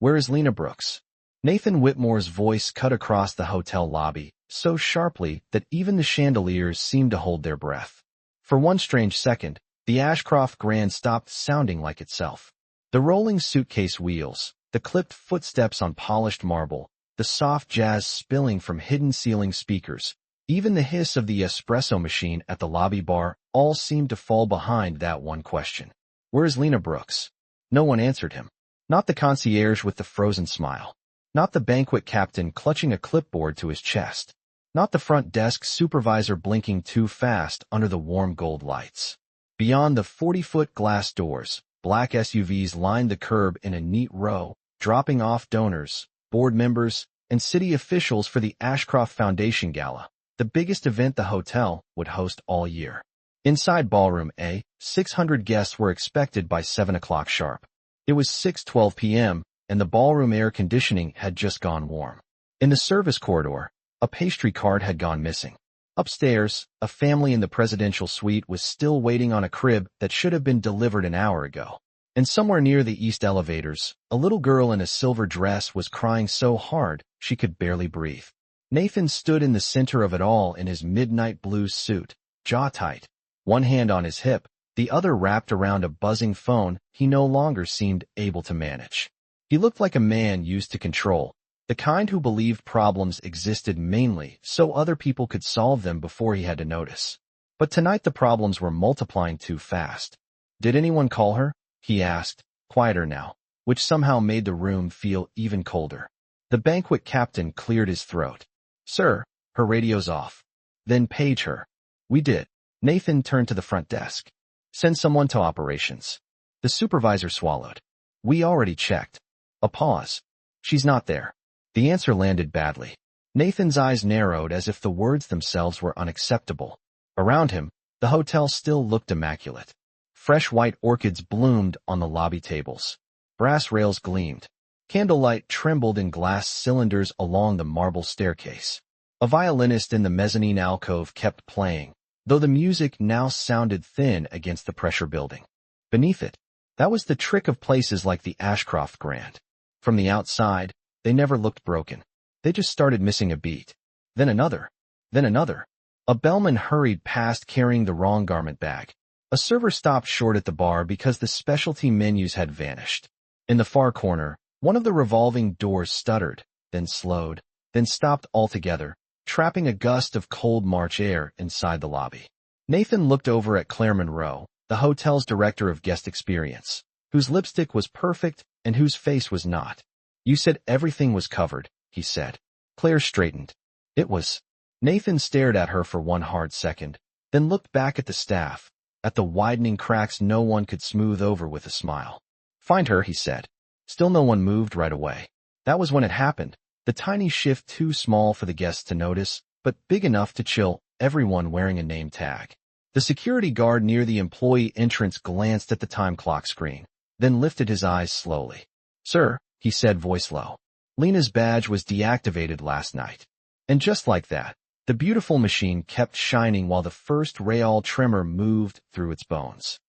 Where is Lena Brooks? Nathan Whitmore's voice cut across the hotel lobby, so sharply that even the chandeliers seemed to hold their breath. For one strange second, the Ashcroft Grand stopped sounding like itself. The rolling suitcase wheels, the clipped footsteps on polished marble, the soft jazz spilling from hidden ceiling speakers, even the hiss of the espresso machine at the lobby bar, all seemed to fall behind that one question. Where is Lena Brooks? No one answered him. Not the concierge with the frozen smile. Not the banquet captain clutching a clipboard to his chest. Not the front desk supervisor blinking too fast under the warm gold lights. Beyond the 40-foot glass doors, black SUVs lined the curb in a neat row, dropping off donors, board members, and city officials for the Ashcroft Foundation Gala, the biggest event the hotel would host all year. Inside Ballroom A, 600 guests were expected by 7 o'clock sharp. It was 6:12 p.m., and the ballroom air conditioning had just gone warm. In the service corridor, a pastry cart had gone missing. Upstairs, a family in the presidential suite was still waiting on a crib that should have been delivered an hour ago. And somewhere near the east elevators, a little girl in a silver dress was crying so hard she could barely breathe. Nathan stood in the center of it all in his midnight blue suit, jaw tight, one hand on his hip, the other wrapped around a buzzing phone he no longer seemed able to manage. He looked like a man used to control, the kind who believed problems existed mainly so other people could solve them before he had to notice. But tonight the problems were multiplying too fast. Did anyone call her? He asked, quieter now, which somehow made the room feel even colder. The banquet captain cleared his throat. Sir, her radio's off. Then page her. We did. Nathan turned to the front desk. Send someone to operations. The supervisor swallowed. We already checked. A pause. She's not there. The answer landed badly. Nathan's eyes narrowed as if the words themselves were unacceptable. Around him, the hotel still looked immaculate. Fresh white orchids bloomed on the lobby tables. Brass rails gleamed. Candlelight trembled in glass cylinders along the marble staircase. A violinist in the mezzanine alcove kept playing, though the music now sounded thin against the pressure building. Beneath it, that was the trick of places like the Ashcroft Grand. From the outside, they never looked broken. They just started missing a beat. Then another. Then another. A bellman hurried past carrying the wrong garment bag. A server stopped short at the bar because the specialty menus had vanished. In the far corner, one of the revolving doors stuttered, then slowed, then stopped altogether, trapping a gust of cold March air inside the lobby. Nathan looked over at Claire Monroe, the hotel's director of guest experience, whose lipstick was perfect and whose face was not. You said everything was covered, he said. Claire straightened. It was. Nathan stared at her for one hard second, then looked back at the staff, at the widening cracks no one could smooth over with a smile. Find her, he said. Still no one moved right away. That was when it happened, the tiny shift too small for the guests to notice, but big enough to chill everyone wearing a name tag. The security guard near the employee entrance glanced at the time clock screen, then lifted his eyes slowly. Sir, he said, voice low. Lena's badge was deactivated last night. And just like that, the beautiful machine kept shining while the first Real tremor moved through its bones.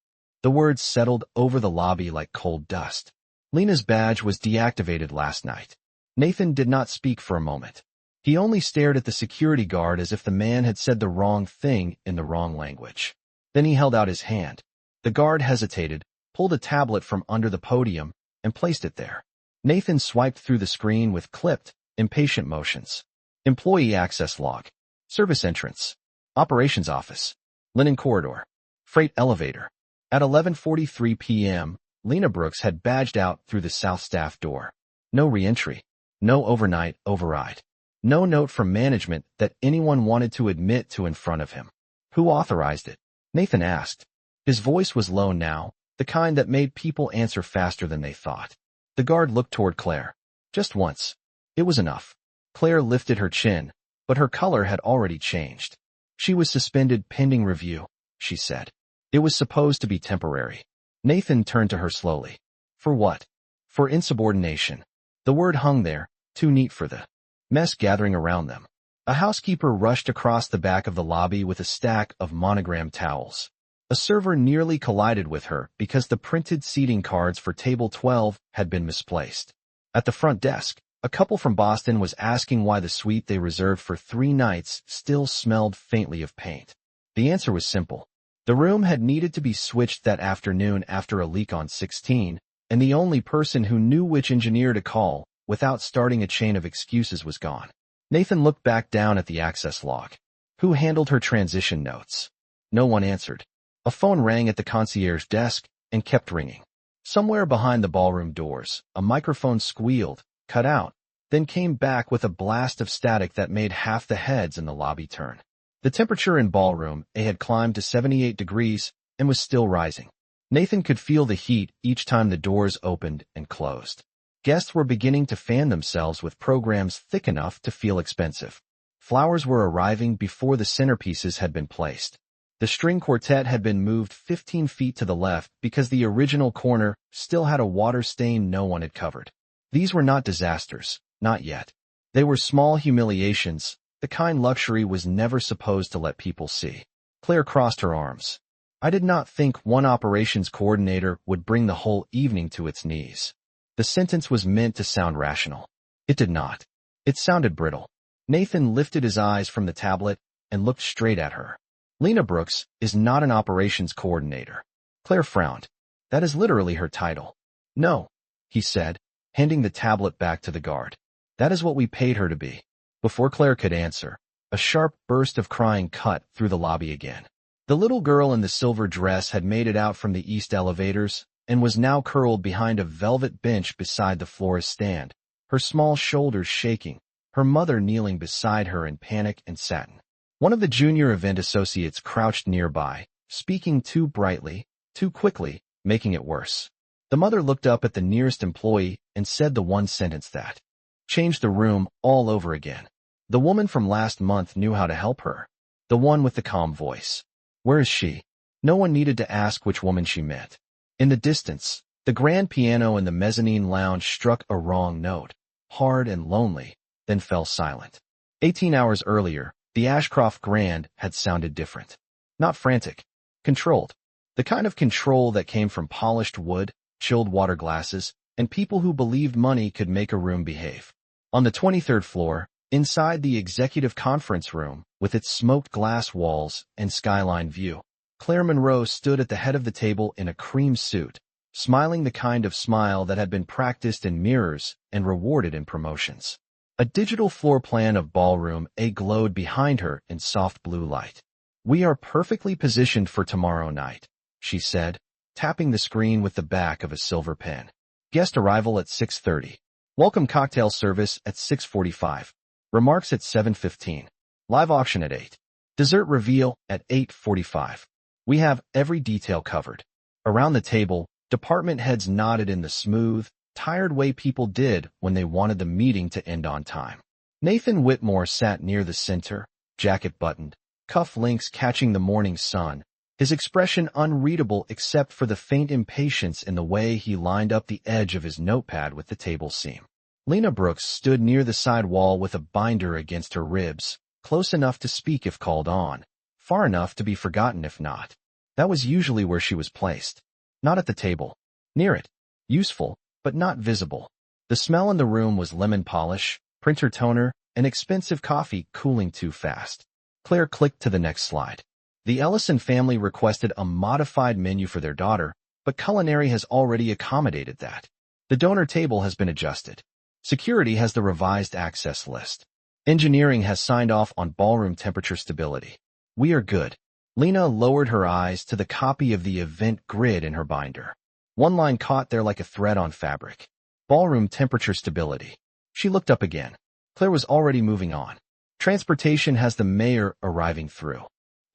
The words settled over the lobby like cold dust. Lena's badge was deactivated last night. Nathan did not speak for a moment. He only stared at the security guard as if the man had said the wrong thing in the wrong language. Then he held out his hand. The guard hesitated, pulled a tablet from under the podium, and placed it there. Nathan swiped through the screen with clipped, impatient motions. Employee access log. Service entrance. Operations office. Linen corridor. Freight elevator. At 11:43 p.m., Lena Brooks had badged out through the south staff door. No re-entry. No overnight override. No note from management that anyone wanted to admit to in front of him. Who authorized it? Nathan asked. His voice was low now, the kind that made people answer faster than they thought. The guard looked toward Claire. Just once. It was enough. Claire lifted her chin, but her color had already changed. She was suspended pending review, she said. It was supposed to be temporary. Nathan turned to her slowly. For what? For insubordination. The word hung there, too neat for the mess gathering around them. A housekeeper rushed across the back of the lobby with a stack of monogrammed towels. A server nearly collided with her because the printed seating cards for table 12 had been misplaced. At the front desk, a couple from Boston was asking why the suite they reserved for 3 nights still smelled faintly of paint. The answer was simple. The room had needed to be switched that afternoon after a leak on 16, and the only person who knew which engineer to call, without starting a chain of excuses, was gone. Nathan looked back down at the access log. Who handled her transition notes? No one answered. A phone rang at the concierge desk and kept ringing. Somewhere behind the ballroom doors, a microphone squealed, cut out, then came back with a blast of static that made half the heads in the lobby turn. The temperature in ballroom A had climbed to 78 degrees and was still rising. Nathan could feel the heat each time the doors opened and closed. Guests were beginning to fan themselves with programs thick enough to feel expensive. Flowers were arriving before the centerpieces had been placed. The string quartet had been moved 15 feet to the left because the original corner still had a water stain no one had covered. These were not disasters, not yet. They were small humiliations, the kind luxury was never supposed to let people see. Claire crossed her arms. I did not think one operations coordinator would bring the whole evening to its knees. The sentence was meant to sound rational. It did not. It sounded brittle. Nathan lifted his eyes from the tablet and looked straight at her. Lena Brooks is not an operations coordinator. Claire frowned. That is literally her title. No, he said, handing the tablet back to the guard. That is what we paid her to be. Before Claire could answer, a sharp burst of crying cut through the lobby again. The little girl in the silver dress had made it out from the east elevators and was now curled behind a velvet bench beside the florist's stand, her small shoulders shaking, her mother kneeling beside her in panic and satin. One of the junior event associates crouched nearby, speaking too brightly, too quickly, making it worse. The mother looked up at the nearest employee and said the one sentence that changed the room all over again. The woman from last month knew how to help her. The one with the calm voice. Where is she? No one needed to ask which woman she meant. In the distance, the grand piano in the mezzanine lounge struck a wrong note, hard and lonely, then fell silent. 18 hours earlier, the Ashcroft Grand had sounded different. Not frantic. Controlled. The kind of control that came from polished wood, chilled water glasses, and people who believed money could make a room behave. On the 23rd floor, inside the executive conference room, with its smoked glass walls and skyline view, Claire Monroe stood at the head of the table in a cream suit, smiling the kind of smile that had been practiced in mirrors and rewarded in promotions. A digital floor plan of ballroom A glowed behind her in soft blue light. We are perfectly positioned for tomorrow night, she said, tapping the screen with the back of a silver pen. Guest arrival at 6:30. Welcome cocktail service at 6:45. Remarks at 7:15. Live auction at 8. Dessert reveal at 8:45. We have every detail covered. Around the table, department heads nodded in the smooth, tired way people did when they wanted the meeting to end on time. Nathan Whitmore sat near the center, jacket buttoned, cuff links catching the morning sun, his expression unreadable except for the faint impatience in the way he lined up the edge of his notepad with the table seam. Lena Brooks stood near the side wall with a binder against her ribs, close enough to speak if called on, far enough to be forgotten if not. That was usually where she was placed. Not at the table. Near it. Useful, but not visible. The smell in the room was lemon polish, printer toner, and expensive coffee cooling too fast. Claire clicked to the next slide. The Ellison family requested a modified menu for their daughter, but culinary has already accommodated that. The donor table has been adjusted. Security has the revised access list. Engineering has signed off on ballroom temperature stability. We are good. Lena lowered her eyes to the copy of the event grid in her binder. One line caught there like a thread on fabric. Ballroom temperature stability. She looked up again. Claire was already moving on. Transportation has the mayor arriving through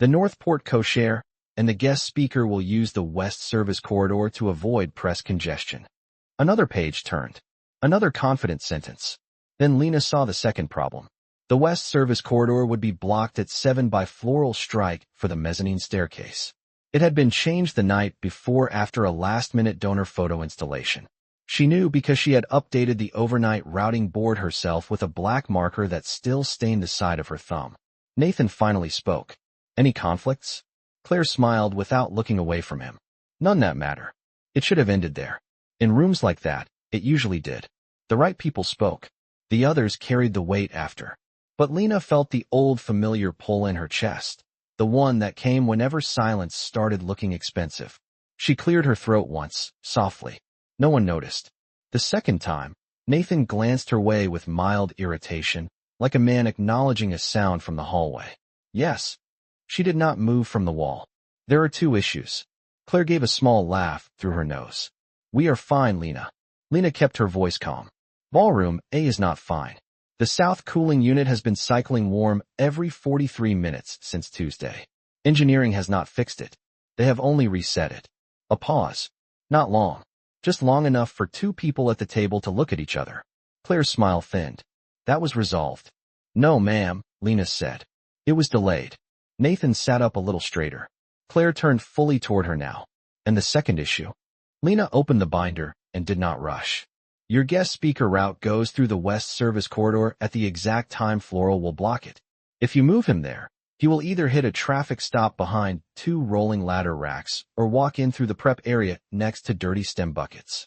the North Port Cochere, and the guest speaker will use the West Service Corridor to avoid press congestion. Another page turned. Another confident sentence. Then Lena saw the second problem. The West Service Corridor would be blocked at 7 by floral strike for the mezzanine staircase. It had been changed the night before after a last-minute donor photo installation. She knew because she had updated the overnight routing board herself with a black marker that still stained the side of her thumb. Nathan finally spoke. Any conflicts? Claire smiled without looking away from him. None that matter. It should have ended there. In rooms like that, it usually did. The right people spoke. The others carried the weight after. But Lena felt the old familiar pull in her chest, the one that came whenever silence started looking expensive. She cleared her throat once, softly. No one noticed. The second time, Nathan glanced her way with mild irritation, like a man acknowledging a sound from the hallway. Yes. She did not move from the wall. There are two issues. Claire gave a small laugh through her nose. We are fine, Lena. Lena kept her voice calm. Ballroom A is not fine. The south cooling unit has been cycling warm every 43 minutes since Tuesday. Engineering has not fixed it. They have only reset it. A pause. Not long. Just long enough for two people at the table to look at each other. Claire's smile thinned. That was resolved. No, ma'am, Lena said. It was delayed. Nathan sat up a little straighter. Claire turned fully toward her now. And the second issue? Lena opened the binder and did not rush. Your guest speaker route goes through the west service corridor at the exact time Floral will block it. If you move him there, he will either hit a traffic stop behind two rolling ladder racks or walk in through the prep area next to dirty stem buckets.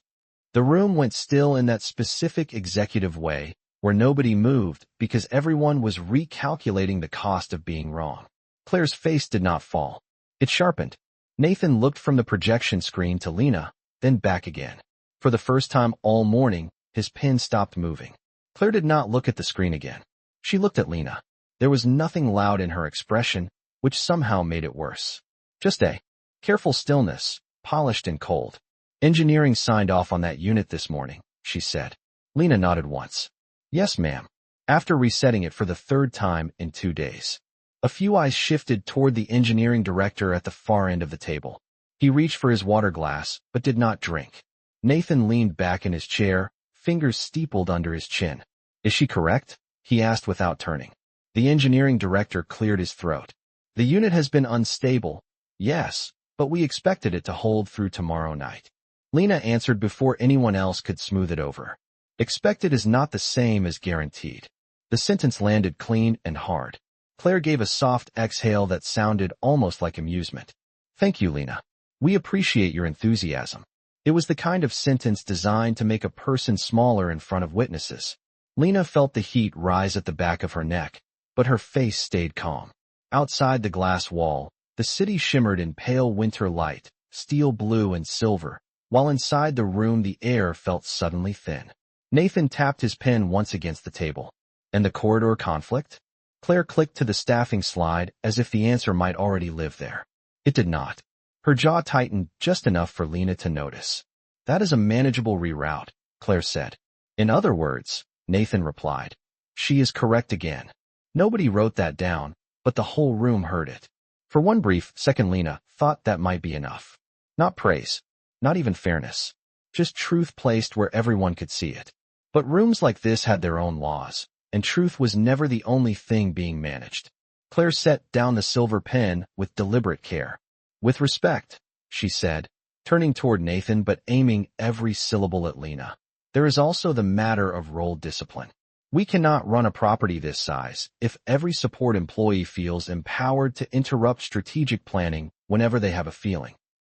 The room went still in that specific executive way where nobody moved because everyone was recalculating the cost of being wrong. Claire's face did not fall. It sharpened. Nathan looked from the projection screen to Lena, then back again. For the first time all morning, his pen stopped moving. Claire did not look at the screen again. She looked at Lena. There was nothing loud in her expression, which somehow made it worse. Just a careful stillness, polished and cold. Engineering signed off on that unit this morning, she said. Lena nodded once. Yes, ma'am. After resetting it for the third time in 2 days. A few eyes shifted toward the engineering director at the far end of the table. He reached for his water glass, but did not drink. Nathan leaned back in his chair, fingers steepled under his chin. Is she correct? He asked without turning. The engineering director cleared his throat. The unit has been unstable. Yes, but we expected it to hold through tomorrow night. Lena answered before anyone else could smooth it over. Expected is not the same as guaranteed. The sentence landed clean and hard. Claire gave a soft exhale that sounded almost like amusement. Thank you, Lena. We appreciate your enthusiasm. It was the kind of sentence designed to make a person smaller in front of witnesses. Lena felt the heat rise at the back of her neck, but her face stayed calm. Outside the glass wall, the city shimmered in pale winter light, steel blue and silver, while inside the room the air felt suddenly thin. Nathan tapped his pen once against the table. And the corridor conflict? Claire clicked to the staffing slide as if the answer might already live there. It did not. Her jaw tightened just enough for Lena to notice. That is a manageable reroute, Claire said. In other words, Nathan replied. She is correct again. Nobody wrote that down, but the whole room heard it. For one brief second Lena thought that might be enough. Not praise, not even fairness. Just truth placed where everyone could see it. But rooms like this had their own laws, and truth was never the only thing being managed. Claire set down the silver pen with deliberate care. With respect, she said, turning toward Nathan but aiming every syllable at Lena. There is also the matter of role discipline. We cannot run a property this size if every support employee feels empowered to interrupt strategic planning whenever they have a feeling.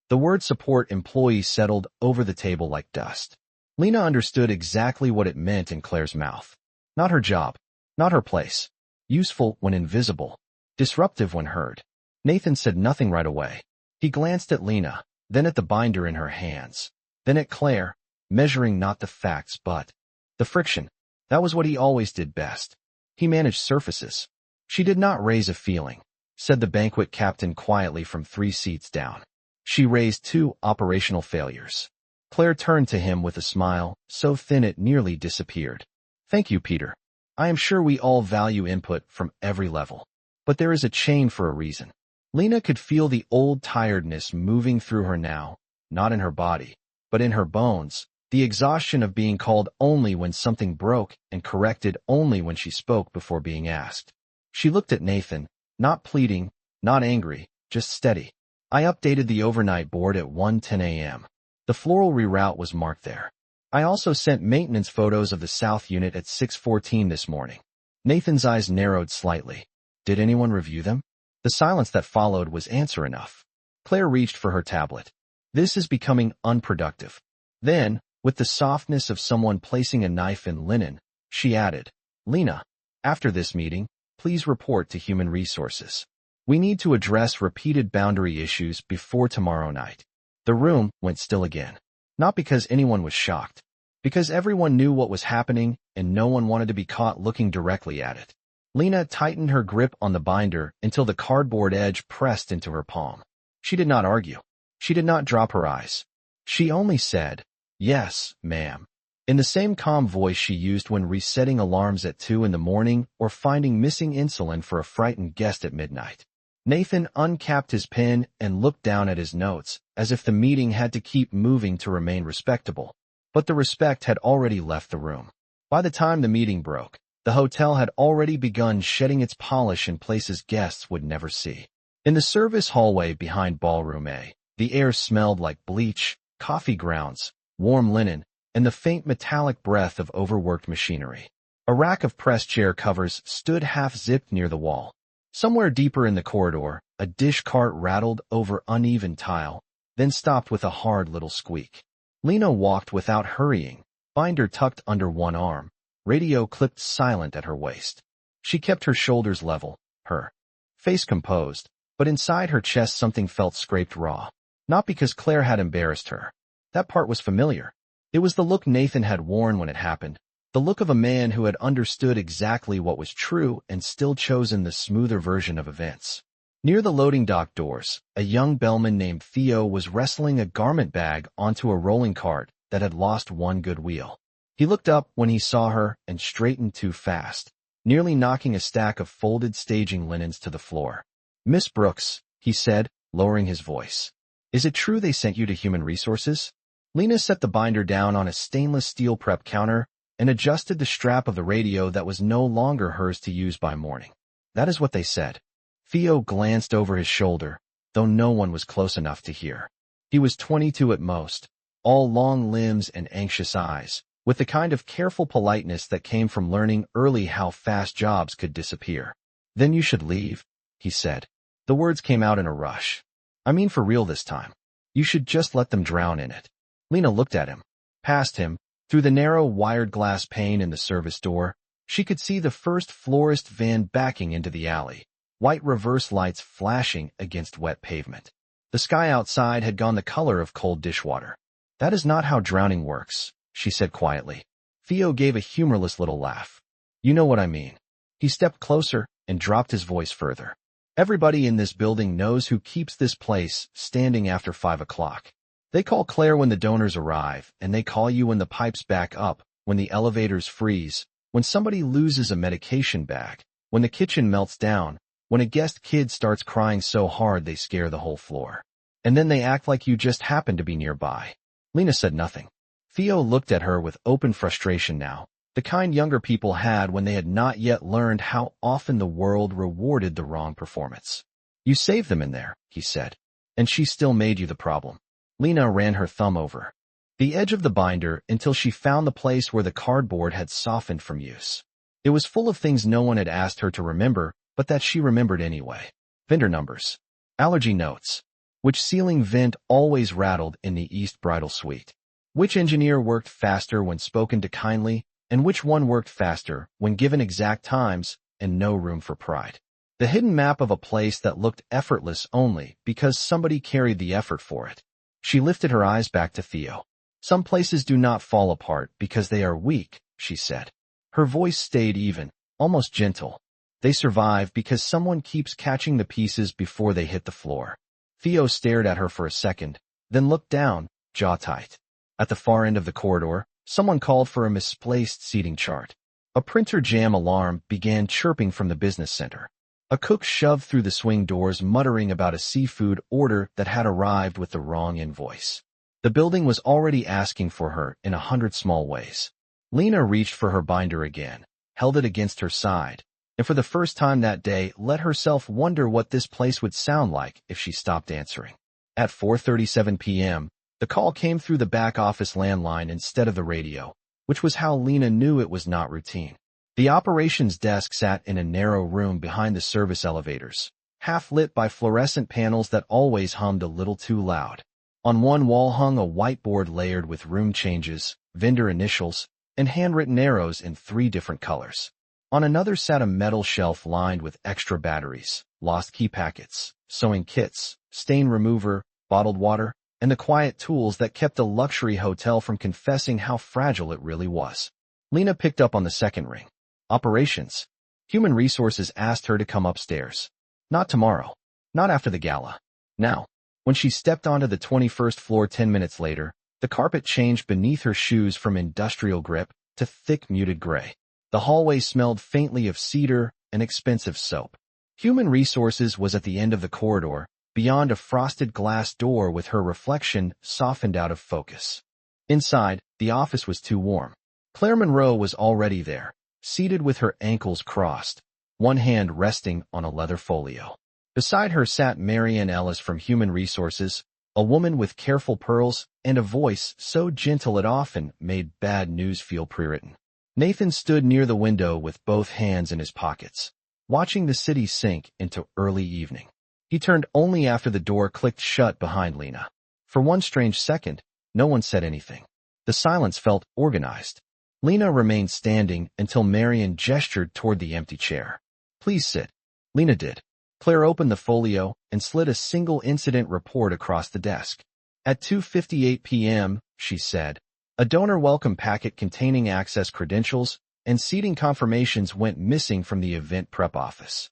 The word support employee settled over the table like dust. Lena understood exactly what it meant in Claire's mouth. Not her job, not her place. Useful when invisible, disruptive when heard. Nathan said nothing right away. He glanced at Lena, then at the binder in her hands, then at Claire, measuring not the facts but the friction. That was what he always did best. He managed surfaces. She did not raise a feeling, said the banquet captain quietly from 3 seats down. She raised 2 operational failures. Claire turned to him with a smile, so thin it nearly disappeared. Thank you, Peter. I am sure we all value input from every level. But there is a chain for a reason. Lena could feel the old tiredness moving through her now, not in her body, but in her bones, the exhaustion of being called only when something broke and corrected only when she spoke before being asked. She looked at Nathan, not pleading, not angry, just steady. I updated the overnight board at 1:10 a.m. The floral reroute was marked there. I also sent maintenance photos of the south unit at 6:14 this morning. Nathan's eyes narrowed slightly. Did anyone review them? The silence that followed was answer enough. Claire reached for her tablet. This is becoming unproductive. Then, With the softness of someone placing a knife in linen, she added, "Lena, after this meeting, please report to Human Resources. We need to address repeated boundary issues before tomorrow night." The room went still again. Not because anyone was shocked, because everyone knew what was happening and no one wanted to be caught looking directly at it. Lena tightened her grip on the binder until the cardboard edge pressed into her palm. She did not argue. She did not drop her eyes. She only said, "Yes, ma'am," in the same calm voice she used when resetting alarms at 2 in the morning or finding missing insulin for a frightened guest at midnight. Nathan uncapped his pen and looked down at his notes, as if the meeting had to keep moving to remain respectable. But the respect had already left the room. By the time the meeting broke, the hotel had already begun shedding its polish in places guests would never see. In the service hallway behind Ballroom A, the air smelled like bleach, coffee grounds, warm linen, and the faint metallic breath of overworked machinery. A rack of press chair covers stood half-zipped near the wall. Somewhere deeper in the corridor, a dish cart rattled over uneven tile, then stopped with a hard little squeak. Lena walked without hurrying, binder tucked under one arm, radio clipped silent at her waist. She kept her shoulders level, her face composed, but inside her chest something felt scraped raw. Not because Claire had embarrassed her. That part was familiar. It was the look Nathan had worn when it happened, the look of a man who had understood exactly what was true and still chosen the smoother version of events. Near the loading dock doors, a young bellman named Theo was wrestling a garment bag onto a rolling cart that had lost one good wheel. He looked up when he saw her and straightened too fast, nearly knocking a stack of folded staging linens to the floor. "Miss Brooks," he said, lowering his voice. "Is it true they sent you to Human Resources?" Lena set the binder down on a stainless steel prep counter and adjusted the strap of the radio that was no longer hers to use by morning. "That is what they said." Theo glanced over his shoulder, though no one was close enough to hear. He was 22 at most, all long limbs and anxious eyes, with the kind of careful politeness that came from learning early how fast jobs could disappear. "Then you should leave," he said. The words came out in a rush. "I mean for real this time. You should just let them drown in it." Lena looked at him. Past him, through the narrow wired glass pane in the service door, she could see the first florist van backing into the alley, white reverse lights flashing against wet pavement. The sky outside had gone the color of cold dishwater. "That is not how drowning works," she said quietly. Theo gave a humorless little laugh. "You know what I mean." He stepped closer and dropped his voice further. "Everybody in this building knows who keeps this place standing after 5 o'clock. They call Claire when the donors arrive, and they call you when the pipes back up, when the elevators freeze, when somebody loses a medication bag, when the kitchen melts down, when a guest kid starts crying so hard they scare the whole floor. And then they act like you just happened to be nearby." Lena said nothing. Theo looked at her with open frustration now, the kind younger people had when they had not yet learned how often the world rewarded the wrong performance. "You saved them in there," he said. "And she still made you the problem." Lena ran her thumb over the edge of the binder until she found the place where the cardboard had softened from use. It was full of things no one had asked her to remember, but that she remembered anyway. Vendor numbers. Allergy notes. Which ceiling vent always rattled in the East Bridal Suite? Which engineer worked faster when spoken to kindly, and which one worked faster when given exact times and no room for pride? The hidden map of a place that looked effortless only because somebody carried the effort for it. She lifted her eyes back to Theo. "Some places do not fall apart because they are weak," she said. Her voice stayed even, almost gentle. "They survive because someone keeps catching the pieces before they hit the floor." Theo stared at her for a second, then looked down, jaw tight. At the far end of the corridor, someone called for a misplaced seating chart. A printer jam alarm began chirping from the business center. A cook shoved through the swing doors muttering about a seafood order that had arrived with the wrong invoice. The building was already asking for her in 100 small ways. Lena reached for her binder again, held it against her side, and for the first time that day let herself wonder what this place would sound like if she stopped answering. At 4:37 p.m., the call came through the back office landline instead of the radio, which was how Lena knew it was not routine. The operations desk sat in a narrow room behind the service elevators, half lit by fluorescent panels that always hummed a little too loud. On one wall hung a whiteboard layered with room changes, vendor initials, and handwritten arrows in 3 different colors. On another sat a metal shelf lined with extra batteries, lost key packets, sewing kits, stain remover, bottled water, and the quiet tools that kept a luxury hotel from confessing how fragile it really was. Lena picked up on the second ring. Operations. Human Resources asked her to come upstairs. Not tomorrow. Not after the gala. Now. When she stepped onto the 21st floor 10 minutes later, the carpet changed beneath her shoes from industrial grip to thick muted gray. The hallway smelled faintly of cedar and expensive soap. Human Resources was at the end of the corridor, beyond a frosted glass door with her reflection softened out of focus. Inside, the office was too warm. Claire Monroe was already there, seated with her ankles crossed, one hand resting on a leather folio. Beside her sat Marianne Ellis from Human Resources, a woman with careful pearls and a voice so gentle it often made bad news feel pre-written. Nathan stood near the window with both hands in his pockets, watching the city sink into early evening. He turned only after the door clicked shut behind Lena. For one strange second, no one said anything. The silence felt organized. Lena remained standing until Marianne gestured toward the empty chair. Please sit. Lena did. Claire opened the folio and slid a single incident report across the desk. At 2:58 p.m., she said, a donor welcome packet containing access credentials and seating confirmations went missing from the event prep office.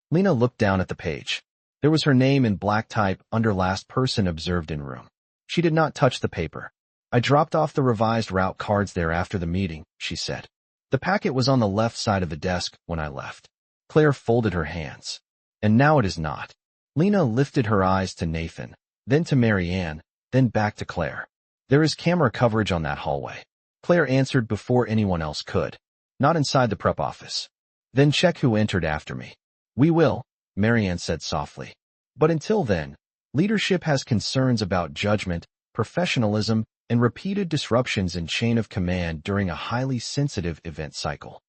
Lena looked down at the page. There was her name in black type under last person observed in room. She did not touch the paper. I dropped off the revised route cards there after the meeting, she said. The packet was on the left side of the desk when I left. Claire folded her hands. And now it is not. Lena lifted her eyes to Nathan, then to Marianne, then back to Claire. There is camera coverage on that hallway. Claire answered before anyone else could. Not inside the prep office. Then check who entered after me. We will, Marianne said softly. But until then, leadership has concerns about judgment, professionalism, and repeated disruptions in chain of command during a highly sensitive event cycle.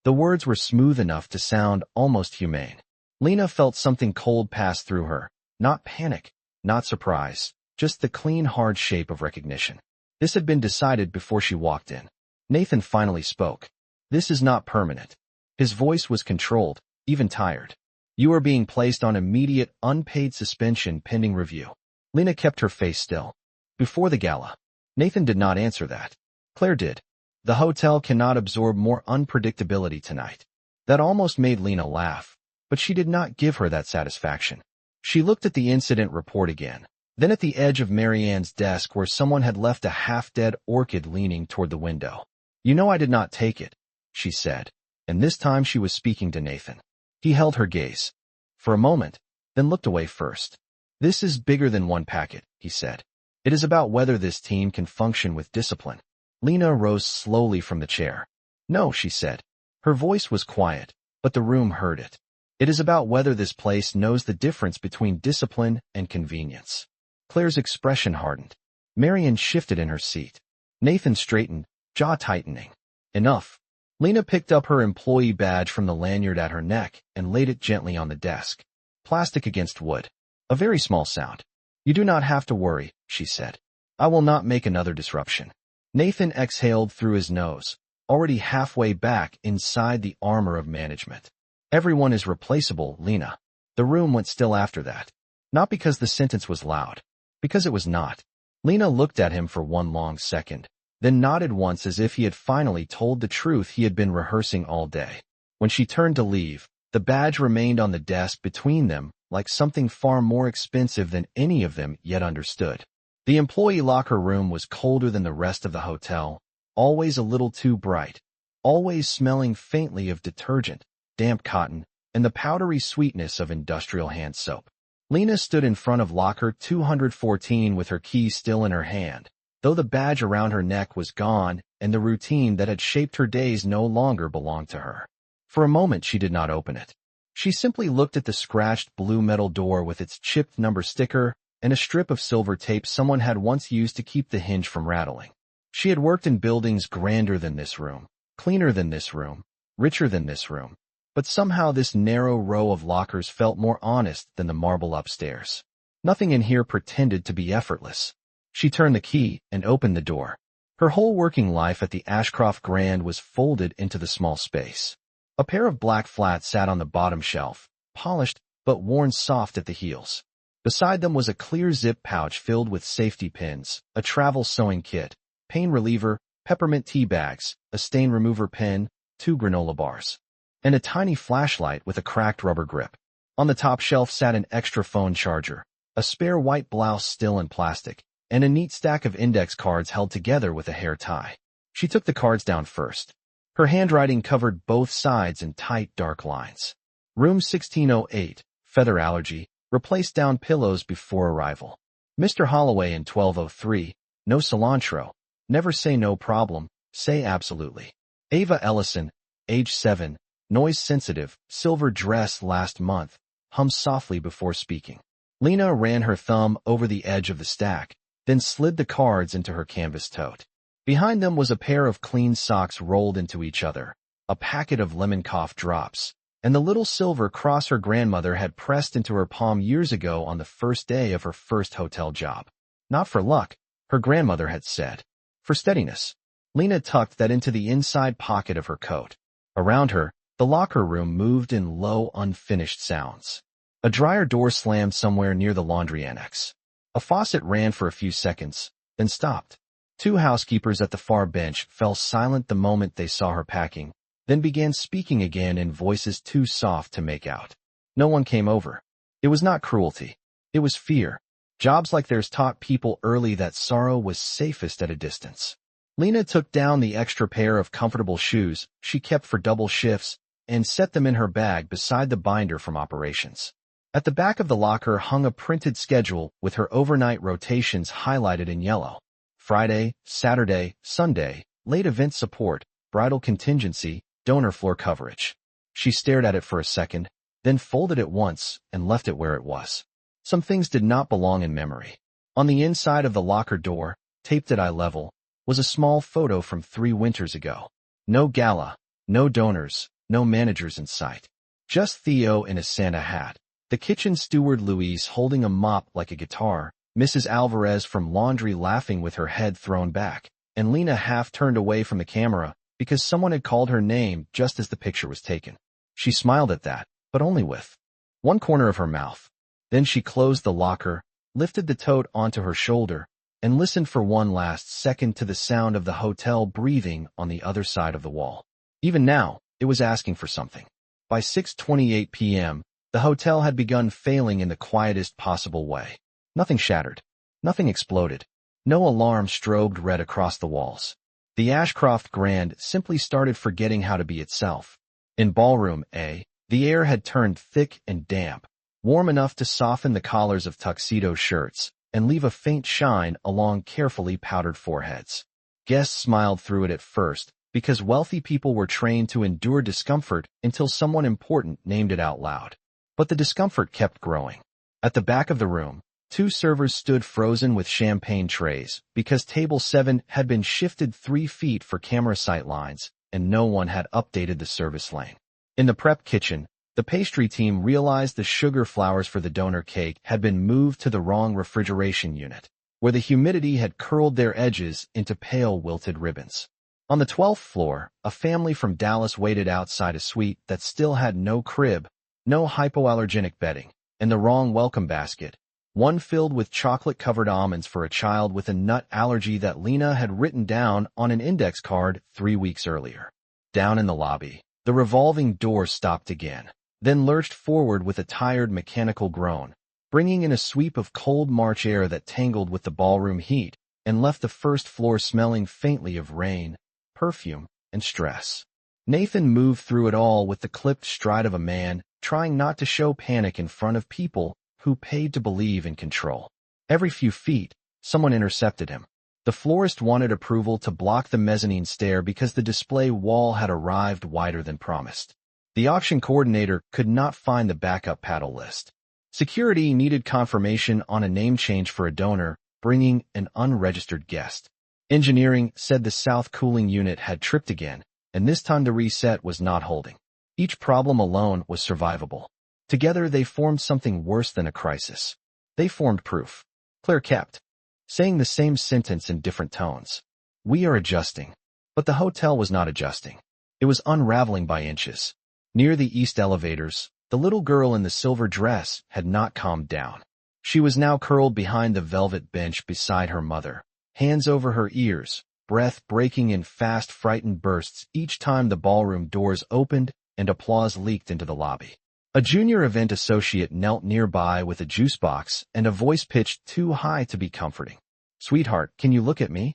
The words were smooth enough to sound almost humane. Lena felt something cold pass through her, not panic, not surprise, just the clean, hard shape of recognition. This had been decided before she walked in. Nathan finally spoke. This is not permanent. His voice was controlled, even tired. You are being placed on immediate, unpaid suspension pending review. Lena kept her face still. Before the gala. Nathan did not answer that. Claire did. The hotel cannot absorb more unpredictability tonight. That almost made Lena laugh. But she did not give her that satisfaction. She looked at the incident report again, then at the edge of Marianne's desk where someone had left a half-dead orchid leaning toward the window. You know I did not take it, she said, and this time she was speaking to Nathan. He held her gaze. For a moment, then looked away first. This is bigger than one packet, he said. It is about whether this team can function with discipline. Lena rose slowly from the chair. No, she said. Her voice was quiet, but the room heard it. It is about whether this place knows the difference between discipline and convenience. Claire's expression hardened. Marianne shifted in her seat. Nathan straightened, jaw tightening. Enough. Lena picked up her employee badge from the lanyard at her neck and laid it gently on the desk. Plastic against wood. A very small sound. You do not have to worry, she said. I will not make another disruption. Nathan exhaled through his nose, already halfway back inside the armor of management. Everyone is replaceable, Lena. The room went still after that. Not because the sentence was loud. Because it was not. Lena looked at him for one long second, then nodded once as if he had finally told the truth he had been rehearsing all day. When she turned to leave, the badge remained on the desk between them like something far more expensive than any of them yet understood. The employee locker room was colder than the rest of the hotel, always a little too bright, always smelling faintly of detergent, damp cotton, and the powdery sweetness of industrial hand soap. Lena stood in front of locker 214 with her key still in her hand, though the badge around her neck was gone and the routine that had shaped her days no longer belonged to her. For a moment she did not open it. She simply looked at the scratched blue metal door with its chipped number sticker and a strip of silver tape someone had once used to keep the hinge from rattling. She had worked in buildings grander than this room, cleaner than this room, richer than this room. But somehow this narrow row of lockers felt more honest than the marble upstairs. Nothing in here pretended to be effortless. She turned the key and opened the door. Her whole working life at the Ashcroft Grand was folded into the small space. A pair of black flats sat on the bottom shelf, polished but worn soft at the heels. Beside them was a clear zip pouch filled with safety pins, a travel sewing kit, pain reliever, peppermint tea bags, a stain remover pen, 2 granola bars, and a tiny flashlight with a cracked rubber grip. On the top shelf sat an extra phone charger, a spare white blouse still in plastic, and a neat stack of index cards held together with a hair tie. She took the cards down first. Her handwriting covered both sides in tight, dark lines. Room 1608, feather allergy, replace down pillows before arrival. Mr. Holloway in 1203, no cilantro, never say no problem, say absolutely. Ava Ellison, age 7, noise sensitive, silver dress last month, hum softly before speaking. Lena ran her thumb over the edge of the stack, then slid the cards into her canvas tote. Behind them was a pair of clean socks rolled into each other, a packet of lemon cough drops, and the little silver cross her grandmother had pressed into her palm years ago on the first day of her first hotel job. Not for luck, her grandmother had said. For steadiness. Lena tucked that into the inside pocket of her coat. Around her, the locker room moved in low, unfinished sounds. A dryer door slammed somewhere near the laundry annex. A faucet ran for a few seconds, then stopped. 2 housekeepers at the far bench fell silent the moment they saw her packing, then began speaking again in voices too soft to make out. No one came over. It was not cruelty. It was fear. Jobs like theirs taught people early that sorrow was safest at a distance. Lena took down the extra pair of comfortable shoes she kept for double shifts and set them in her bag beside the binder from operations. At the back of the locker hung a printed schedule with her overnight rotations highlighted in yellow. Friday, Saturday, Sunday, late event support, bridal contingency, donor floor coverage. She stared at it for a second, then folded it once and left it where it was. Some things did not belong in memory. On the inside of the locker door, taped at eye level, was a small photo from 3 winters ago. No gala, no donors, no managers in sight. Just Theo in a Santa hat, the kitchen steward Louise holding a mop like a guitar, Mrs. Alvarez from laundry laughing with her head thrown back, and Lena half turned away from the camera because someone had called her name just as the picture was taken. She smiled at that, but only with one corner of her mouth. Then she closed the locker, lifted the tote onto her shoulder, and listened for one last second to the sound of the hotel breathing on the other side of the wall. Even now, it was asking for something. By 6:28 p.m., the hotel had begun failing in the quietest possible way. Nothing shattered. Nothing exploded. No alarm strobed red across the walls. The Ashcroft Grand simply started forgetting how to be itself. In Ballroom A, the air had turned thick and damp, warm enough to soften the collars of tuxedo shirts and leave a faint shine along carefully powdered foreheads. Guests smiled through it at first because wealthy people were trained to endure discomfort until someone important named it out loud. But the discomfort kept growing. At the back of the room, 2 servers stood frozen with champagne trays because table 7 had been shifted 3 feet for camera sight lines, and no one had updated the service lane. In the prep kitchen, the pastry team realized the sugar flowers for the donor cake had been moved to the wrong refrigeration unit, where the humidity had curled their edges into pale wilted ribbons. On the 12th floor, a family from Dallas waited outside a suite that still had no crib, no hypoallergenic bedding, and the wrong welcome basket, one filled with chocolate-covered almonds for a child with a nut allergy that Lena had written down on an index card 3 weeks earlier. Down in the lobby, the revolving door stopped again, then lurched forward with a tired mechanical groan, bringing in a sweep of cold March air that tangled with the ballroom heat and left the first floor smelling faintly of rain, perfume, and stress. Nathan moved through it all with the clipped stride of a man, trying not to show panic in front of people who paid to believe in control. Every few feet, someone intercepted him. The florist wanted approval to block the mezzanine stair because the display wall had arrived wider than promised. The auction coordinator could not find the backup paddle list. Security needed confirmation on a name change for a donor, bringing an unregistered guest. Engineering said the south cooling unit had tripped again, and this time the reset was not holding. Each problem alone was survivable. Together they formed something worse than a crisis. They formed proof. Claire kept. saying the same sentence in different tones. We are adjusting. But the hotel was not adjusting. It was unraveling by inches. Near the east elevators, the little girl in the silver dress had not calmed down. She was now curled behind the velvet bench beside her mother, hands over her ears, breath breaking in fast, frightened bursts each time the ballroom doors opened and applause leaked into the lobby. A junior event associate knelt nearby with a juice box and a voice pitched too high to be comforting. "Sweetheart, can you look at me?"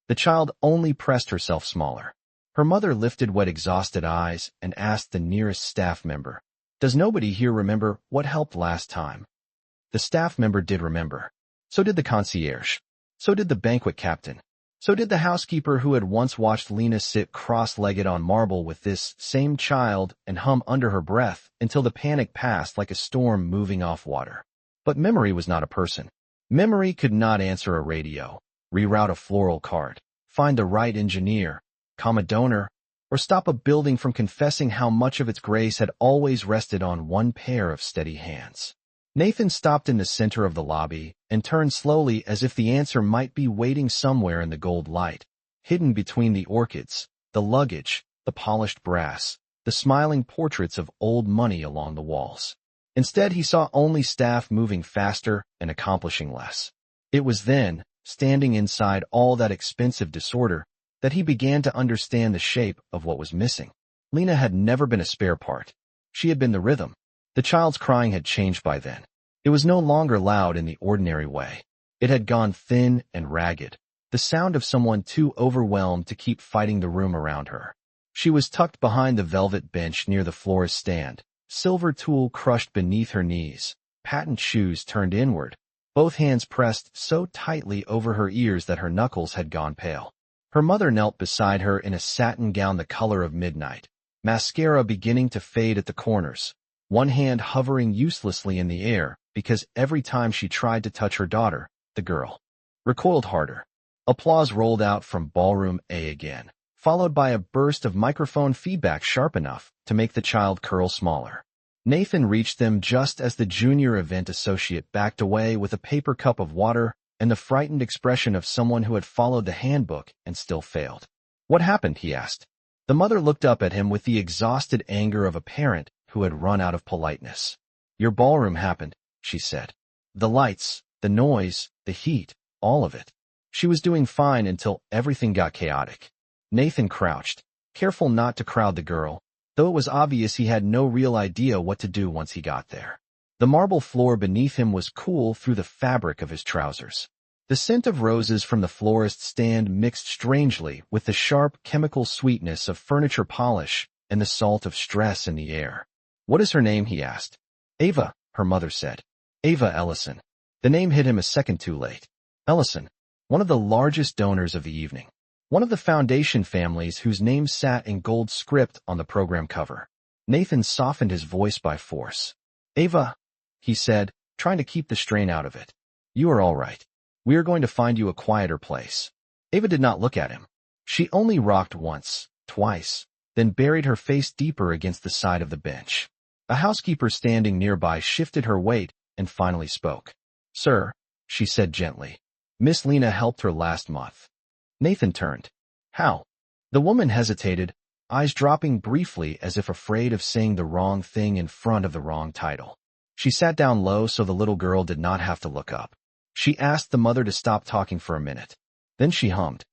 The child only pressed herself smaller. Her mother lifted wet, exhausted eyes and asked the nearest staff member, "Does nobody here remember what helped last time?" The staff member did remember. So did the concierge. So did the banquet captain. So did the housekeeper who had once watched Lena sit cross-legged on marble with this same child and hum under her breath until the panic passed like a storm moving off water. But memory was not a person. Memory could not answer a radio, reroute a floral card, find the right engineer, calm a donor, or stop a building from confessing how much of its grace had always rested on one pair of steady hands. Nathan stopped in the center of the lobby and turned slowly as if the answer might be waiting somewhere in the gold light, hidden between the orchids, the luggage, the polished brass, the smiling portraits of old money along the walls. Instead, he saw only staff moving faster and accomplishing less. It was then, standing inside all that expensive disorder, that he began to understand the shape of what was missing. Lena had never been a spare part. She had been the rhythm. The child's crying had changed by then. It was no longer loud in the ordinary way. It had gone thin and ragged, the sound of someone too overwhelmed to keep fighting the room around her. She was tucked behind the velvet bench near the florist's stand, silver tool crushed beneath her knees, patent shoes turned inward, both hands pressed so tightly over her ears that her knuckles had gone pale. Her mother knelt beside her in a satin gown the color of midnight, mascara beginning to fade at the corners, one hand hovering uselessly in the air because every time she tried to touch her daughter, the girl recoiled harder. Applause rolled out from Ballroom A again, followed by a burst of microphone feedback sharp enough to make the child curl smaller. Nathan reached them just as the junior event associate backed away with a paper cup of water and the frightened expression of someone who had followed the handbook and still failed. "What happened?" he asked. The mother looked up at him with the exhausted anger of a parent who had run out of politeness. "Your ballroom happened," she said. "The lights, the noise, the heat, all of it." She was doing fine until everything got chaotic. Nathan crouched, careful not to crowd the girl, though it was obvious he had no real idea what to do once he got there. The marble floor beneath him was cool through the fabric of his trousers. The scent of roses from the florist's stand mixed strangely with the sharp chemical sweetness of furniture polish and the salt of stress in the air. "What is her name?" he asked. "Ava," her mother said. "Ava Ellison." The name hit him a second too late. Ellison, one of the largest donors of the evening. One of the foundation families whose name sat in gold script on the program cover. Nathan softened his voice by force. "Ava," he said, trying to keep the strain out of it. "You are all right. We are going to find you a quieter place." Ava did not look at him. She only rocked once, twice, then buried her face deeper against the side of the bench. A housekeeper standing nearby shifted her weight and finally spoke. "Sir," she said gently, "Miss Lena helped her last month." Nathan turned. "How?" The woman hesitated, eyes dropping briefly as if afraid of saying the wrong thing in front of the wrong title. She sat down low so the little girl did not have to look up. She asked the mother to stop talking for a minute. Then she hummed.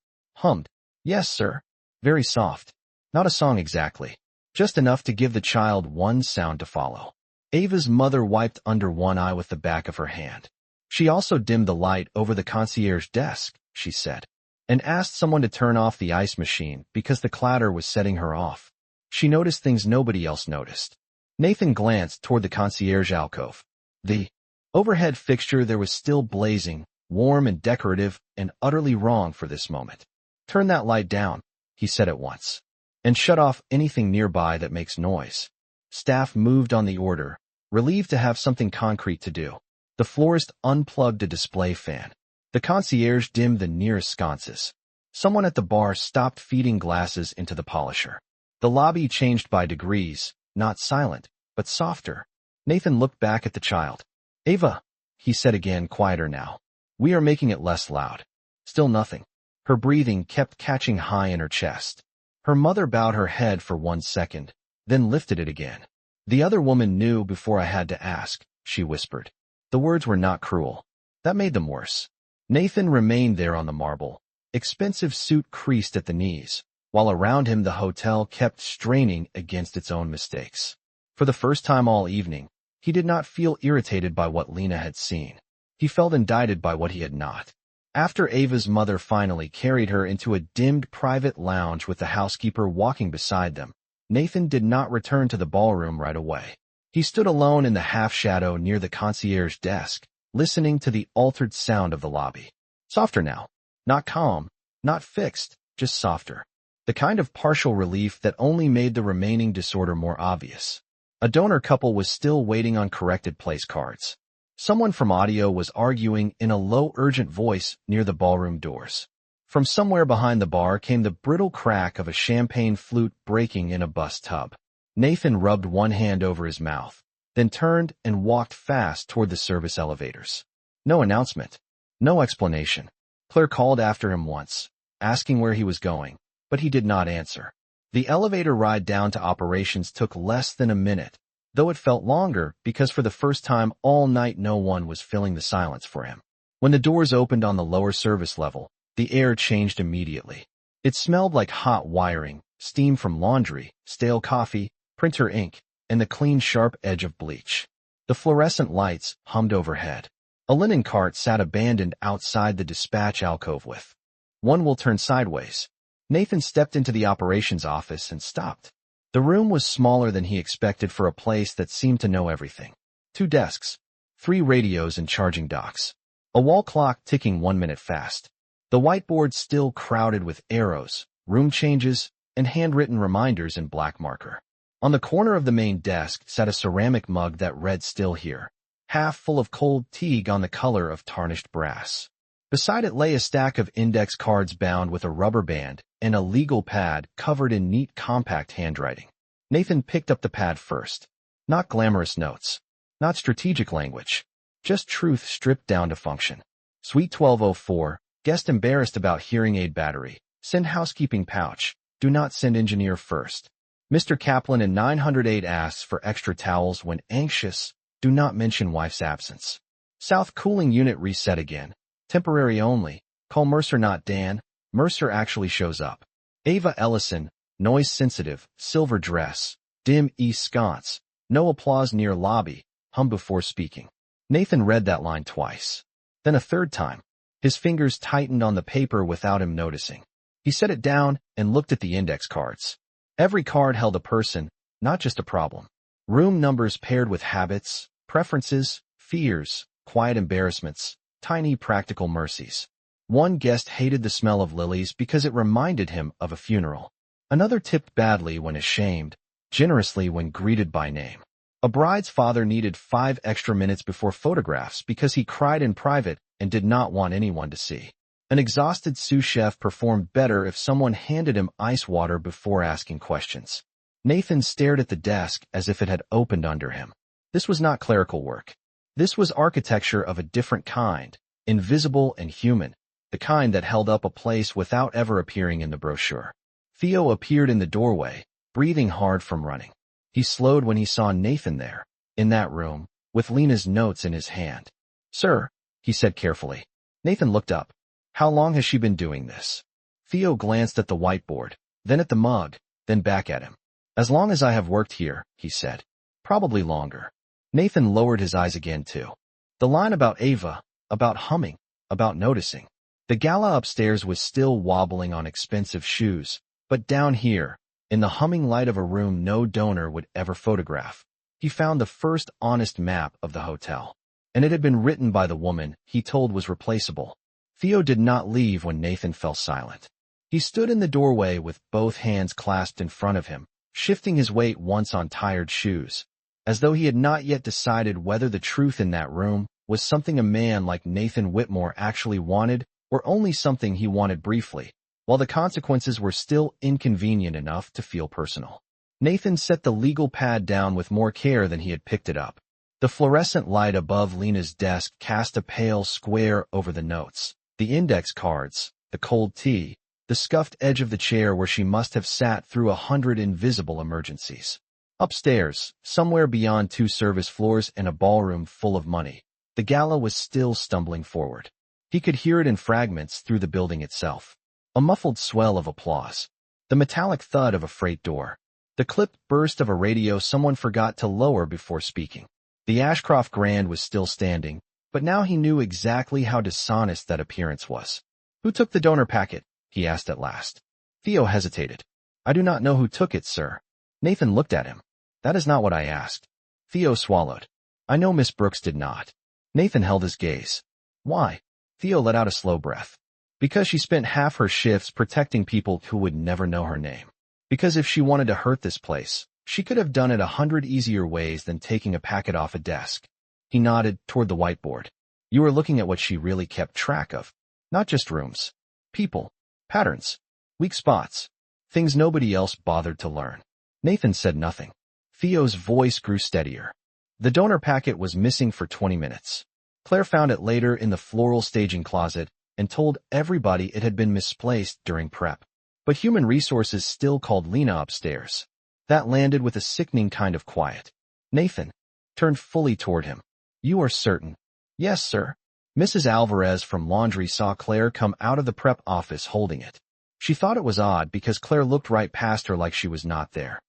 "Yes, sir." Very soft. Not a song exactly. Just enough to give the child one sound to follow. Ava's mother wiped under one eye with the back of her hand. She also dimmed the light over the concierge desk, she said, and asked someone to turn off the ice machine because the clatter was setting her off. She noticed things nobody else noticed. Nathan glanced toward the concierge alcove. The overhead fixture there was still blazing, warm and decorative, and utterly wrong for this moment. "Turn that light down," he said at once, "and shut off anything nearby that makes noise." Staff moved on the order, relieved to have something concrete to do. The florist unplugged a display fan. The concierge dimmed the nearest sconces. Someone at the bar stopped feeding glasses into the polisher. The lobby changed by degrees, not silent, but softer. Nathan looked back at the child. "Ava," he said again, quieter now. We are making it less loud. Still nothing. Her breathing kept catching high in her chest. Her mother bowed her head for 1 second, then lifted it again. The other woman knew before I had to ask, she whispered. The words were not cruel. That made them worse. Nathan remained there on the marble, expensive suit creased at the knees, while around him the hotel kept straining against its own mistakes. For the first time all evening, he did not feel irritated by what Lena had seen. He felt indicted by what he had not. After Ava's mother finally carried her into a dimmed private lounge with the housekeeper walking beside them, Nathan did not return to the ballroom right away. He stood alone in the half-shadow near the concierge desk, listening to the altered sound of the lobby. Softer now. Not calm, not fixed, just softer. The kind of partial relief that only made the remaining disorder more obvious. A donor couple was still waiting on corrected place cards. Someone from audio was arguing in a low, urgent voice near the ballroom doors. From somewhere behind the bar came the brittle crack of a champagne flute breaking in a bus tub. Nathan rubbed one hand over his mouth, then turned and walked fast toward the service elevators. No announcement. No explanation. Claire called after him once, asking where he was going, but he did not answer. The elevator ride down to operations took less than a minute, though it felt longer because for the first time all night no one was filling the silence for him. When the doors opened on the lower service level, the air changed immediately. It smelled like hot wiring, steam from laundry, stale coffee, printer ink, and the clean sharp edge of bleach. The fluorescent lights hummed overhead. A linen cart sat abandoned outside the dispatch alcove with. One will turn sideways. Nathan stepped into the operations office and stopped. The room was smaller than he expected for a place that seemed to know everything. 2 desks, 3 radios and charging docks. A wall clock ticking 1 minute fast. The whiteboard still crowded with arrows, room changes, and handwritten reminders in black marker. On the corner of the main desk sat a ceramic mug that read "Still Here," half full of cold tea gone the color of tarnished brass. Beside it lay a stack of index cards bound with a rubber band and a legal pad covered in neat compact handwriting. Nathan picked up the pad first. Not glamorous notes. Not strategic language. Just truth stripped down to function. Suite 1204, guest embarrassed about hearing aid battery. Send housekeeping pouch. Do not send engineer first. Mr. Kaplan in 908 asks for extra towels when anxious. Do not mention wife's absence. South cooling unit reset again. Temporary only. Call Mercer not Dan. Mercer actually shows up. Ava Ellison, noise sensitive, silver dress, dim east sconce. No applause near lobby, hum before speaking. Nathan read that line twice. Then a third time. His fingers tightened on the paper without him noticing. He set it down and looked at the index cards. Every card held a person, not just a problem. Room numbers paired with habits, preferences, fears, quiet embarrassments, tiny practical mercies. One guest hated the smell of lilies because it reminded him of a funeral. Another tipped badly when ashamed, generously when greeted by name. A bride's father needed 5 extra minutes before photographs because he cried in private and did not want anyone to see. An exhausted sous chef performed better if someone handed him ice water before asking questions. Nathan stared at the desk as if it had opened under him. This was not clerical work. This was architecture of a different kind, invisible and human, the kind that held up a place without ever appearing in the brochure. Theo appeared in the doorway, breathing hard from running. He slowed when he saw Nathan there, in that room, with Lena's notes in his hand. Sir, he said carefully. Nathan looked up. How long has she been doing this? Theo glanced at the whiteboard, then at the mug, then back at him. As long as I have worked here, he said. Probably longer. Nathan lowered his eyes again too. The line about Ava, about humming, about noticing. The gala upstairs was still wobbling on expensive shoes, but down here, in the humming light of a room no donor would ever photograph, he found the first honest map of the hotel. And it had been written by the woman he told was replaceable. Theo did not leave when Nathan fell silent. He stood in the doorway with both hands clasped in front of him, shifting his weight once on tired shoes, as though he had not yet decided whether the truth in that room was something a man like Nathan Whitmore actually wanted or only something he wanted briefly, while the consequences were still inconvenient enough to feel personal. Nathan set the legal pad down with more care than he had picked it up. The fluorescent light above Lena's desk cast a pale square over the notes, the index cards, the cold tea, the scuffed edge of the chair where she must have sat through 100 invisible emergencies. Upstairs, somewhere beyond 2 service floors and a ballroom full of money, the gala was still stumbling forward. He could hear it in fragments through the building itself. A muffled swell of applause. The metallic thud of a freight door. The clipped burst of a radio someone forgot to lower before speaking. The Ashcroft Grand was still standing, but now he knew exactly how dishonest that appearance was. "Who took the donor packet?" he asked at last. Theo hesitated. "I do not know who took it, sir." Nathan looked at him. "That is not what I asked." Theo swallowed. "I know Miss Brooks did not." Nathan held his gaze. "Why?" Theo let out a slow breath. "Because she spent half her shifts protecting people who would never know her name. Because if she wanted to hurt this place, she could have done it 100 easier ways than taking a packet off a desk." He nodded toward the whiteboard. "You were looking at what she really kept track of. Not just rooms. People. Patterns. Weak spots. Things nobody else bothered to learn." Nathan said nothing. Theo's voice grew steadier. "The donor packet was missing for 20 minutes. Claire found it later in the floral staging closet and told everybody it had been misplaced during prep. But human resources still called Lena upstairs. That landed with a sickening kind of quiet." Nathan turned fully toward him. "You are certain?" "Yes, sir." Mrs. Alvarez from laundry saw Claire come out of the prep office holding it. She thought it was odd because Claire looked right past her like she was not there.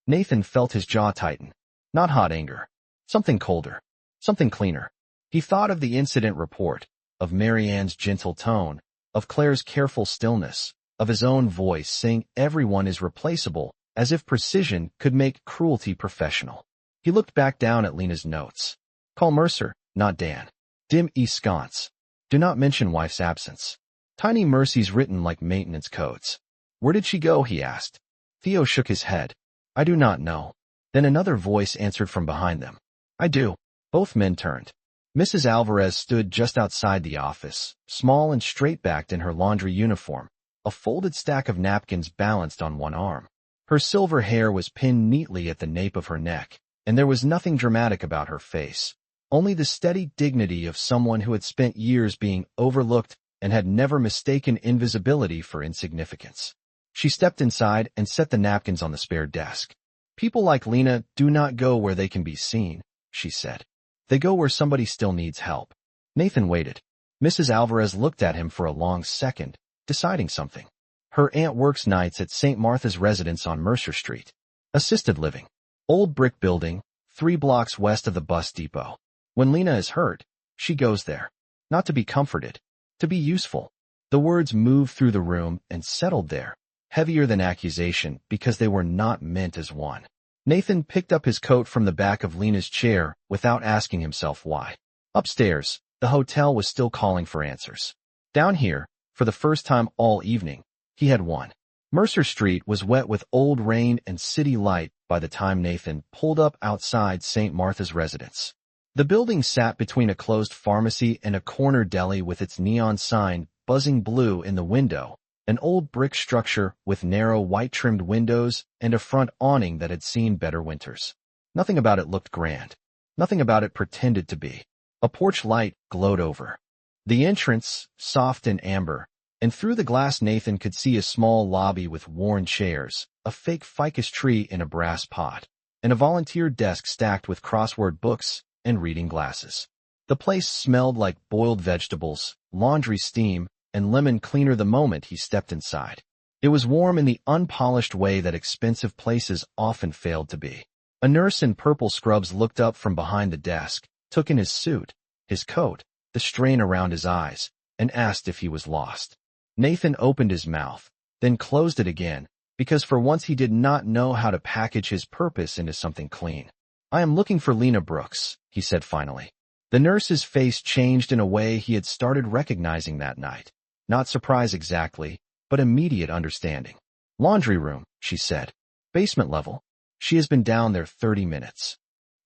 Nathan felt his jaw tighten. Not hot anger. Something colder. Something cleaner. He thought of the incident report, of Marianne's gentle tone, of Claire's careful stillness, of his own voice saying everyone is replaceable, as if precision could make cruelty professional. He looked back down at Lena's notes. "Call Mercer, not Dan. Dim East Sconce. Do not mention wife's absence." Tiny mercies written like maintenance codes. "Where did she go?" he asked. Theo shook his head. "I do not know." Then another voice answered from behind them. "I do." Both men turned. Mrs. Alvarez stood just outside the office, small and straight-backed in her laundry uniform, a folded stack of napkins balanced on one arm. Her silver hair was pinned neatly at the nape of her neck, and there was nothing dramatic about her face, only the steady dignity of someone who had spent years being overlooked and had never mistaken invisibility for insignificance. She stepped inside and set the napkins on the spare desk. "People like Lena do not go where they can be seen," she said. "They go where somebody still needs help." Nathan waited. Mrs. Alvarez looked at him for a long second, deciding something. "Her aunt works nights at St. Martha's residence on Mercer Street. Assisted living. Old brick building, 3 blocks west of the bus depot. When Lena is hurt, she goes there. Not to be comforted, to be useful." The words moved through the room and settled there, heavier than accusation because they were not meant as one. Nathan picked up his coat from the back of Lena's chair without asking himself why. Upstairs, the hotel was still calling for answers. Down here, for the first time all evening, he had one. Mercer Street was wet with old rain and city light by the time Nathan pulled up outside St. Martha's residence. The building sat between a closed pharmacy and a corner deli with its neon sign buzzing blue in the window, an old brick structure with narrow white-trimmed windows and a front awning that had seen better winters. Nothing about it looked grand. Nothing about it pretended to be. A porch light glowed over the entrance, soft and amber, and through the glass Nathan could see a small lobby with worn chairs, a fake ficus tree in a brass pot, and a volunteer desk stacked with crossword books and reading glasses. The place smelled like boiled vegetables, laundry steam, and lemon cleaner the moment he stepped inside. It was warm in the unpolished way that expensive places often failed to be. A nurse in purple scrubs looked up from behind the desk, took in his suit, his coat, the strain around his eyes, and asked if he was lost. Nathan opened his mouth, then closed it again, because for once he did not know how to package his purpose into something clean. "I am looking for Lena Brooks," he said finally. The nurse's face changed in a way he had started recognizing that night. Not surprise exactly, but immediate understanding. "Laundry room," she said. "Basement level. She has been down there 30 minutes.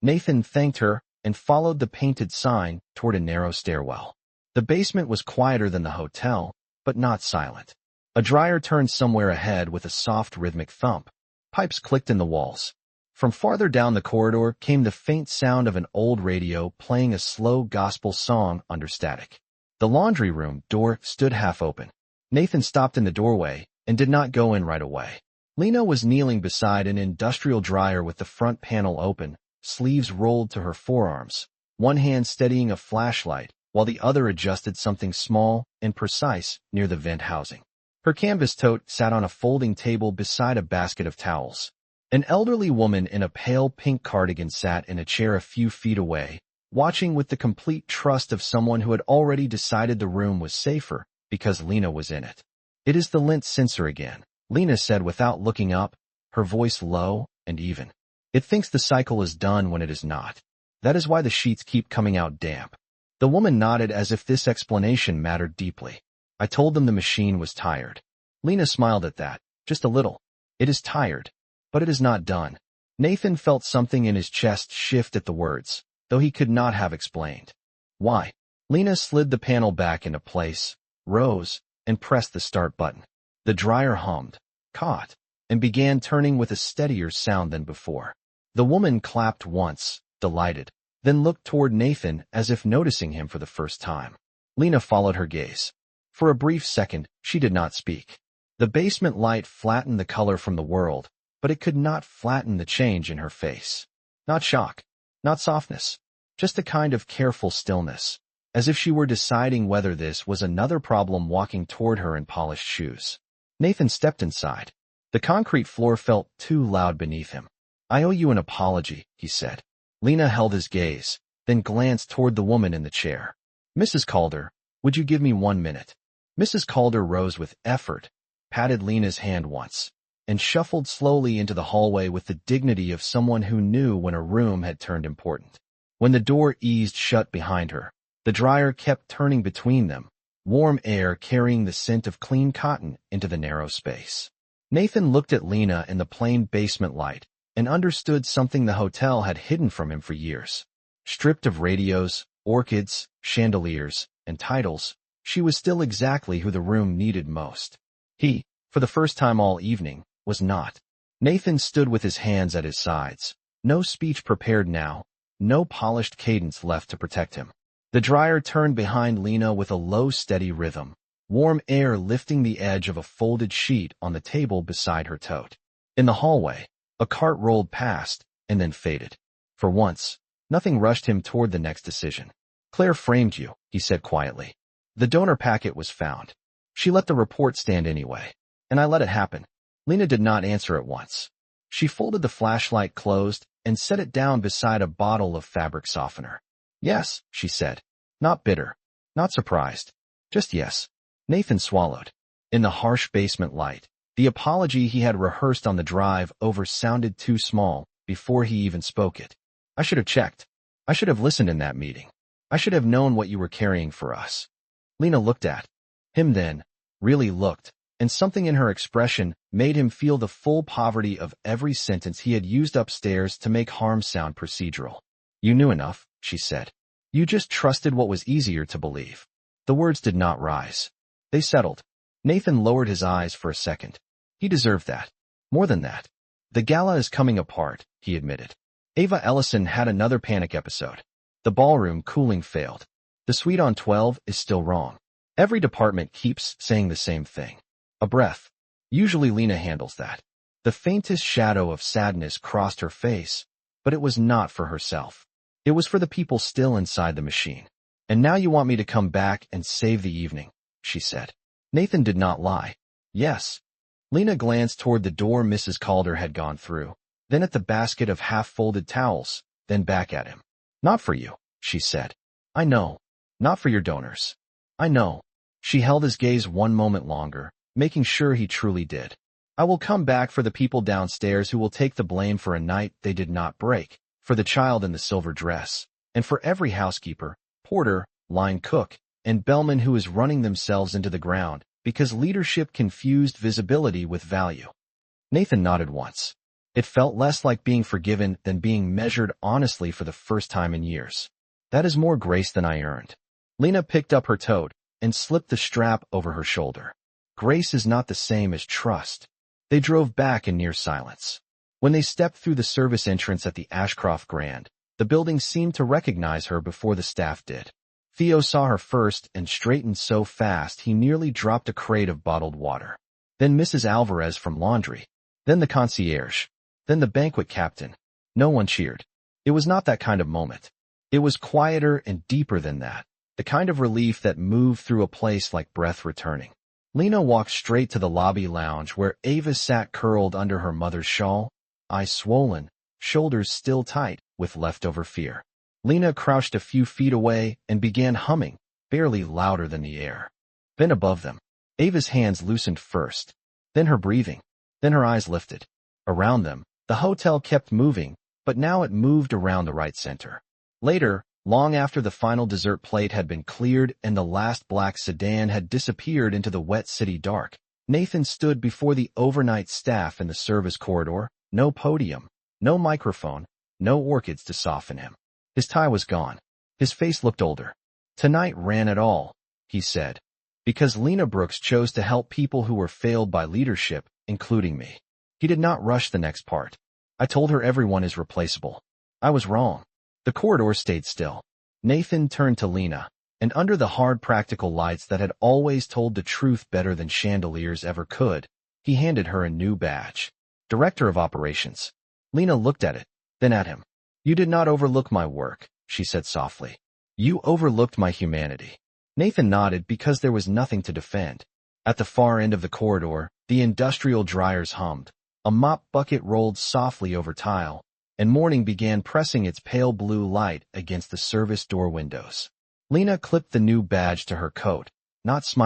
Nathan thanked her and followed the painted sign toward a narrow stairwell. The basement was quieter than the hotel, but not silent. A dryer turned somewhere ahead with a soft rhythmic thump. Pipes clicked in the walls. From farther down the corridor came the faint sound of an old radio playing a slow gospel song under static. The laundry room door stood half open. Nathan stopped in the doorway and did not go in right away. Lena was kneeling beside an industrial dryer with the front panel open, sleeves rolled to her forearms, one hand steadying a flashlight while the other adjusted something small and precise near the vent housing. Her canvas tote sat on a folding table beside a basket of towels. An elderly woman in a pale pink cardigan sat in a chair a few feet away, watching with the complete trust of someone who had already decided the room was safer because Lena was in it. "It is the lint sensor again," Lena said without looking up, her voice low and even. "It thinks the cycle is done when it is not. That is why the sheets keep coming out damp." The woman nodded as if this explanation mattered deeply. "I told them the machine was tired." Lena smiled at that, just a little. "It is tired, but it is not done." Nathan felt something in his chest shift at the words, though he could not have explained why. Lena slid the panel back into place, rose, and pressed the start button. The dryer hummed, caught, and began turning with a steadier sound than before. The woman clapped once, delighted, then looked toward Nathan as if noticing him for the first time. Lena followed her gaze. For a brief second, she did not speak. The basement light flattened the color from the world, but it could not flatten the change in her face. Not shock, not softness, just a kind of careful stillness, as if she were deciding whether this was another problem walking toward her in polished shoes. Nathan stepped inside. The concrete floor felt too loud beneath him. "I owe you an apology," he said. Lena held his gaze, then glanced toward the woman in the chair. "Mrs. Calder, would you give me 1 minute?" Mrs. Calder rose with effort, patted Lena's hand once, and shuffled slowly into the hallway with the dignity of someone who knew when a room had turned important. When the door eased shut behind her, the dryer kept turning between them, warm air carrying the scent of clean cotton into the narrow space. Nathan looked at Lena in the plain basement light and understood something the hotel had hidden from him for years. Stripped of radios, orchids, chandeliers, and titles, she was still exactly who the room needed most. He, for the first time all evening, was not. Nathan stood with his hands at his sides, no speech prepared now, no polished cadence left to protect him. The dryer turned behind Lena with a low, steady rhythm, warm air lifting the edge of a folded sheet on the table beside her tote. In the hallway, a cart rolled past and then faded. For once, nothing rushed him toward the next decision. "Claire framed you," he said quietly. "The donor packet was found. She let the report stand anyway, and I let it happen." Lena did not answer at once. She folded the flashlight closed and set it down beside a bottle of fabric softener. "Yes," she said, not bitter, not surprised, just yes. Nathan swallowed. In the harsh basement light, the apology he had rehearsed on the drive over sounded too small before he even spoke it. "I should have checked. I should have listened in that meeting. I should have known what you were carrying for us." Lena looked at him then, really looked, and something in her expression made him feel the full poverty of every sentence he had used upstairs to make harm sound procedural. "You knew enough," she said. "You just trusted what was easier to believe." The words did not rise. They settled. Nathan lowered his eyes for a second. He deserved that. More than that. "The gala is coming apart," he admitted. Ava Ellison had another panic episode. The ballroom cooling failed. The suite on 12 is still wrong. Every department keeps saying the same thing. A breath. Usually Lena handles that. The faintest shadow of sadness crossed her face, but it was not for herself. It was for the people still inside the machine. "And now you want me to come back and save the evening," she said. Nathan did not lie. "Yes." Lena glanced toward the door Mrs. Calder had gone through, then at the basket of half-folded towels, then back at him. "Not for you," she said. "I know. Not for your donors. I know." She held his gaze one moment longer, making sure he truly did. "I will come back for the people downstairs who will take the blame for a night they did not break, for the child in the silver dress, and for every housekeeper, porter, line cook, and bellman who is running themselves into the ground because leadership confused visibility with value." Nathan nodded once. It felt less like being forgiven than being measured honestly for the first time in years. "That is more grace than I earned." Lena picked up her tote and slipped the strap over her shoulder. "Grace is not the same as trust." They drove back in near silence. When they stepped through the service entrance at the Ashcroft Grand, the building seemed to recognize her before the staff did. Theo saw her first and straightened so fast he nearly dropped a crate of bottled water. Then Mrs. Alvarez from laundry. Then the concierge. Then the banquet captain. No one cheered. It was not that kind of moment. It was quieter and deeper than that, the kind of relief that moved through a place like breath returning. Lena walked straight to the lobby lounge where Ava sat curled under her mother's shawl, eyes swollen, shoulders still tight with leftover fear. Lena crouched a few feet away and began humming, barely louder than the air. Then above them, Ava's hands loosened first, then her breathing, then her eyes lifted. Around them, the hotel kept moving, but now it moved around the right center. Later, long after the final dessert plate had been cleared and the last black sedan had disappeared into the wet city dark, Nathan stood before the overnight staff in the service corridor, no podium, no microphone, no orchids to soften him. His tie was gone. His face looked older. "Tonight ran it all," he said, "because Lena Brooks chose to help people who were failed by leadership, including me." He did not rush the next part. "I told her everyone is replaceable. I was wrong." The corridor stayed still. Nathan turned to Lena, and under the hard practical lights that had always told the truth better than chandeliers ever could, he handed her a new badge. Director of Operations. Lena looked at it, then at him. "You did not overlook my work," she said softly. "You overlooked my humanity." Nathan nodded because there was nothing to defend. At the far end of the corridor, the industrial dryers hummed. A mop bucket rolled softly over tile, and morning began pressing its pale blue light against the service door windows. Lena clipped the new badge to her coat, not smiling.